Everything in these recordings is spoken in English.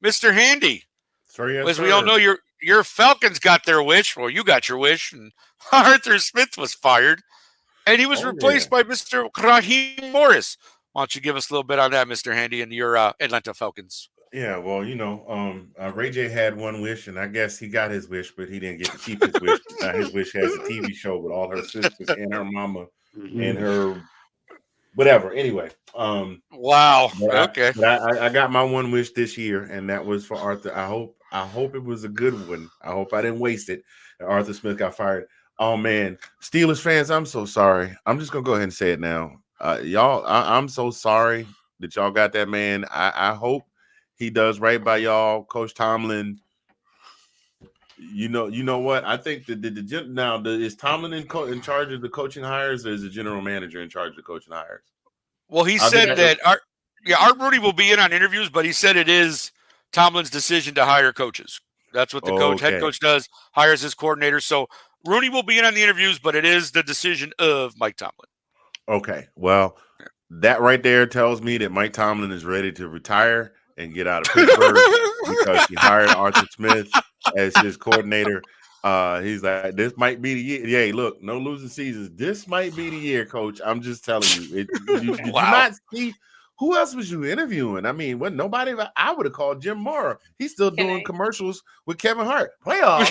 Mr. Handy. Sorry, yes, As we all sir. know, your Falcons got their wish. Well, you got your wish, and Arthur Smith was fired, and he was Oh yeah. replaced by Mr. Raheem Morris. Why don't you give us a little bit on that, Mr. Handy, and your Atlanta Falcons? Yeah, well, Ray J had one wish, and I guess he got his wish, but he didn't get to keep his wish. Now his wish has a TV show with all her sisters and her mama and her whatever. Anyway, Wow. but I Okay. but I got my one wish this year, and that was for Arthur. I hope it was a good one. I hope I didn't waste it. And Arthur Smith got fired. Oh man, Steelers fans, I'm so sorry. I'm just gonna go ahead and say it now. Y'all, I'm so sorry that y'all got that man. I hope he does right by y'all, Coach Tomlin. You know what? I think is Tomlin in charge of the coaching hires, or is the general manager in charge of the coaching hires? Well, he I'll do said that. that Art Rudy will be in on interviews, but he said it is Tomlin's decision to hire coaches. That's what the head Okay. coach does, hires his coordinator. So Rooney will be in on the interviews, but it is the decision of Mike Tomlin. Okay. Well, that right there tells me that Mike Tomlin is ready to retire and get out of Pittsburgh because he hired Arthur Smith as his coordinator. He's like, this might be the year. Yeah, look, no losing seasons. This might be the year, Coach. I'm just telling you. Did you Wow. not see? Who else was you interviewing? I mean, what nobody. I would have called Jim Mora. He's still doing commercials with Kevin Hart. Playoffs.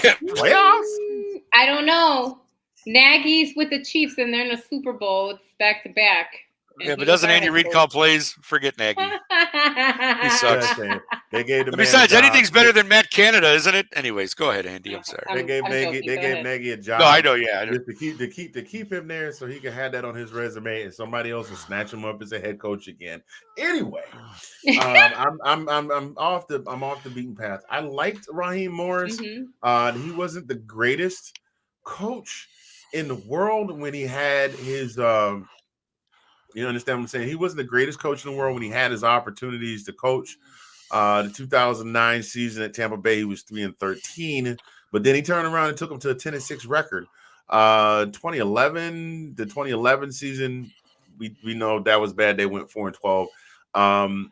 I don't know. Nagy's with the Chiefs, and they're in the Super Bowl. It's back to back. Yeah, but doesn't Andy Reid call plays? Forget Nagy. He sucks. They gave the man Besides, anything's better than Matt Canada, isn't it? Anyways, go ahead, Andy. I'm sorry. They gave Nagy a job. No, I know. Yeah, just to keep him there, so he can have that on his resume, and somebody else will snatch him up as a head coach again. Anyway, I'm off the beaten path. I liked Raheem Morris. Mm-hmm. He wasn't the greatest coach in the world when he had his. You understand what I'm saying? He wasn't the greatest coach in the world when he had his opportunities to coach. The 2009 season at Tampa Bay, he was 3-13, but then he turned around and took him to a 10-6 record. 2011, the 2011 season, we know that was bad. They went 4-12. And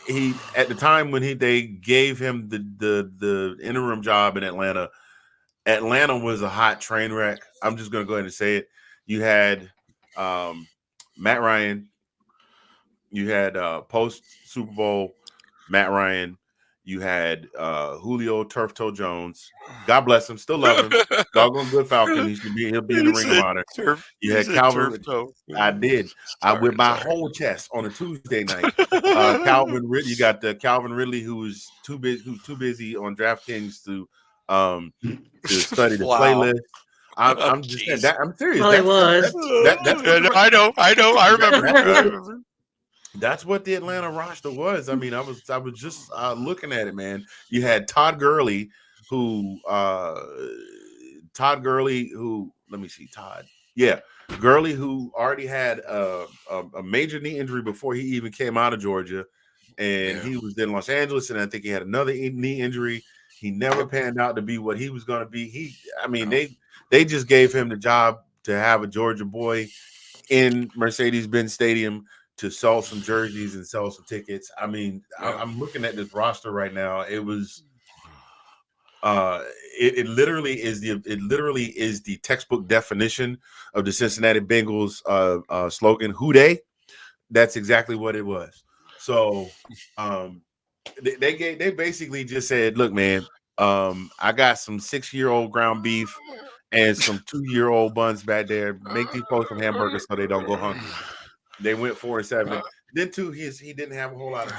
he, at the time when they gave him the interim job in Atlanta was a hot train wreck. I'm just going to go ahead and say it. You had Matt Ryan. You had post Super Bowl Matt Ryan. You had Julio Turf Toe Jones. God bless him. Still love him. Doggone good Falcon. He'll be in the Ring of Honor. You had Calvin. I did. I with my whole chest on a Tuesday night. Calvin Ridley. You got the Calvin Ridley, who's too busy on DraftKings to study the playlist. I'm just saying that. I'm serious. Well, he was. I know. I remember. That's what the Atlanta roster was. I mean, I was just looking at it, man. You had Todd Gurley, who let me see, Todd. Yeah, Gurley, who already had a major knee injury before he even came out of Georgia, and he was in Los Angeles, and I think he had another knee injury. He never panned out to be what he was going to be. They just gave him the job to have a Georgia boy in Mercedes-Benz Stadium to sell some jerseys and sell some tickets. I mean, I'm looking at this roster right now. It was, it literally is the textbook definition of the Cincinnati Bengals slogan, "Who Dey?" That's exactly what it was. So, they basically just said, "Look, man, I got some 6-year-old ground beef and some 2-year-old buns back there. Make these folks some hamburgers so they don't go hungry." They went 4-7. Then too, he didn't have a whole lot of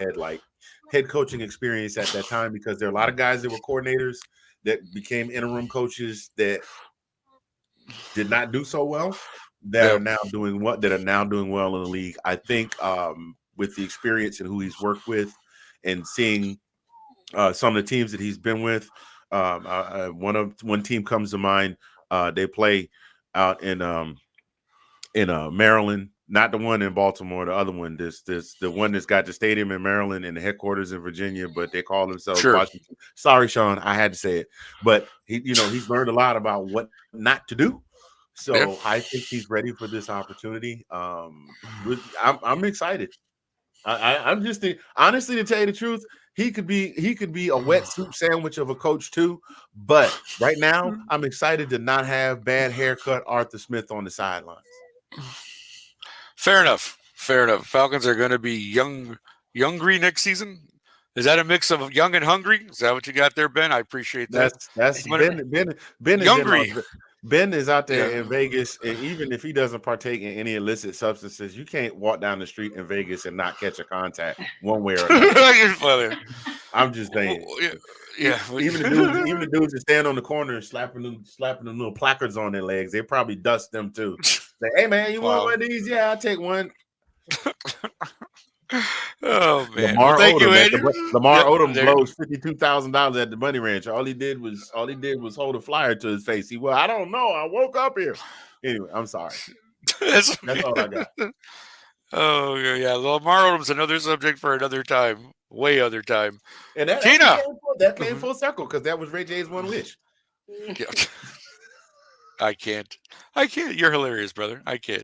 head coaching experience at that time, because there are a lot of guys that were coordinators that became interim coaches that did not do so well, that are now doing well in the league. I think with the experience and who he's worked with and seeing some of the teams that he's been with, one team comes to mind. They play out in Maryland, not the one in Baltimore, the other one. The one that's got the stadium in Maryland and the headquarters in Virginia, but they call themselves Washington. Sorry, Sean, I had to say it. But he's learned a lot about what not to do. So I think he's ready for this opportunity. I'm excited. I'm just honestly, to tell you the truth, he could be a wet soup sandwich of a coach too. But right now, I'm excited to not have bad haircut Arthur Smith on the sidelines. Fair enough. Fair enough. Falcons are going to be youngry next season. Is that a mix of young and hungry? Is that what you got there, Ben? I appreciate that. That's Ben is Youngry. Ben is out there in Vegas, and even if he doesn't partake in any illicit substances, you can't walk down the street in Vegas and not catch a contact one way or another. I'm just saying. Yeah. Even the dudes that stand on the corner and slapping them little placards on their legs, they probably dust them too. Say, hey man, you want one of these? Yeah, I'll take one. Oh man! Lamar thank Odom, you, Andrew. Lamar Odom blows $52,000 at the Money Ranch. All he did was hold a flyer to his face. I don't know. I woke up here. Anyway, I'm sorry. That's all I got. Oh yeah, Lamar Odom's another subject for another time, way other time. And that came full circle because that was Ray J's one wish. Yeah. I can't. You're hilarious, brother. I can't.